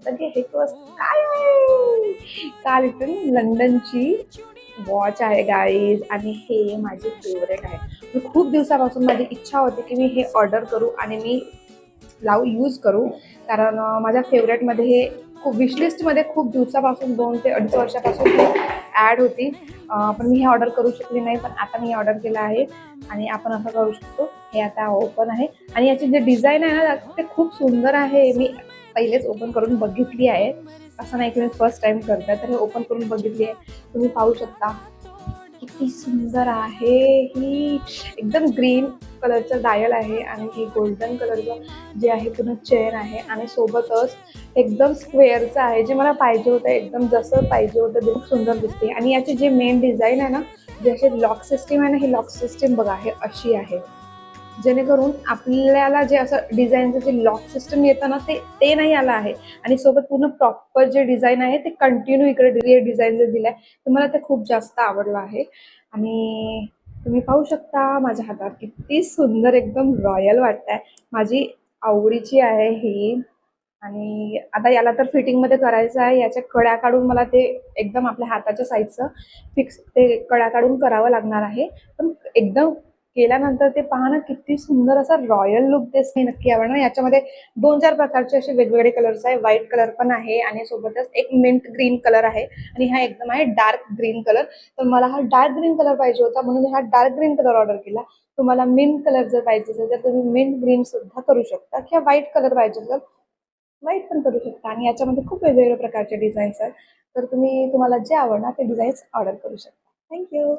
शकता की हे वस्तू काय आहे. काल इथून लंडनची वॉच आहे गाईज आणि हे माझे फेवरेट आहे. मी खूप दिवसापासून माझी इच्छा होती की मी हे ऑर्डर करू आणि मी यूज करू, कारण माझ्या फेवरेटमध्ये हे खूप विशलिस्टमध्ये खूप दिवसापासून 2 ते 2.5 वर्षापासून ॲड होती. पण मी हे ऑर्डर करू शकली नाही, पण आता मी ऑर्डर केलं आहे आणि आपण असं करू शकतो. हे आता ओपन आहे आणि याची जे डिझाईन आहे ना ते खूप सुंदर आहे. मी पहिलेच ओपन करून बघितली आहे, असं नाही की मी फर्स्ट टाइम करते, तर हे ओपन करून बघितली आहे. तुम्ही पाहू शकता किती सुंदर आहे. ही एकदम ग्रीन कलरचं डायल आहे आणि हे गोल्डन कलरचं जे आहे पूर्ण चेन आहे आणि सोबतच एकदम स्क्वेअरचं आहे, जे मला पाहिजे होतं. एकदम जसं पाहिजे होतं ते खूप सुंदर दिसते. आणि याची जी मेन डिझाईन आहे ना, जसे लॉक सिस्टीम आहे ना, ही लॉक सिस्टीम बघा हे अशी आहे, जेणेकरून आपल्याला जे असं डिझाईनचं जे लॉक सिस्टम येतं ना ते ते नाही आलं आहे. आणि सोबत पूर्ण प्रॉपर जे डिझाईन आहे ते कंटिन्यू इकडे डिझाईन जे दिलं आहे तर मला ते खूप जास्त आवडलं आहे. आणि तुम्ही पाहू शकता माझ्या हातात किती सुंदर एकदम रॉयल वाटत आहे. माझी आवडीची आहे ही. आणि आता याला तर फिटिंगमध्ये करायचं आहे. याच्या कड्या काढून मला ते एकदम आपल्या हाताच्या साईजचं फिक्स ते कड्या काढून करावं लागणार आहे. पण एकदम केल्यानंतर ते पहा ना किती सुंदर असा रॉयल लुक दिसते. नक्की आवडणार. याच्यामध्ये 2-4 प्रकारचे असे वेगवेगळे कलर्स आहे. व्हाईट कलर पण आहे आणि सोबतच एक मिंट ग्रीन कलर आहे आणि हा एकदम आहे डार्क ग्रीन कलर. तर मला हा डार्क ग्रीन कलर पाहिजे होता म्हणून मी हा डार्क ग्रीन कलर ऑर्डर केला. तुम्हाला मिंट कलर जर पाहिजे असेल तर तुम्ही मिंट ग्रीन सुद्धा करू शकता किंवा व्हाईट कलर पाहिजे तर व्हाईट पण करू शकता. आणि याच्यामध्ये खूप वेगवेगळ्या प्रकारचे डिझाईन्स आहेत. तर तुम्हाला जे आवडणार ते डिझाईन्स ऑर्डर करू शकता. थँक्यू.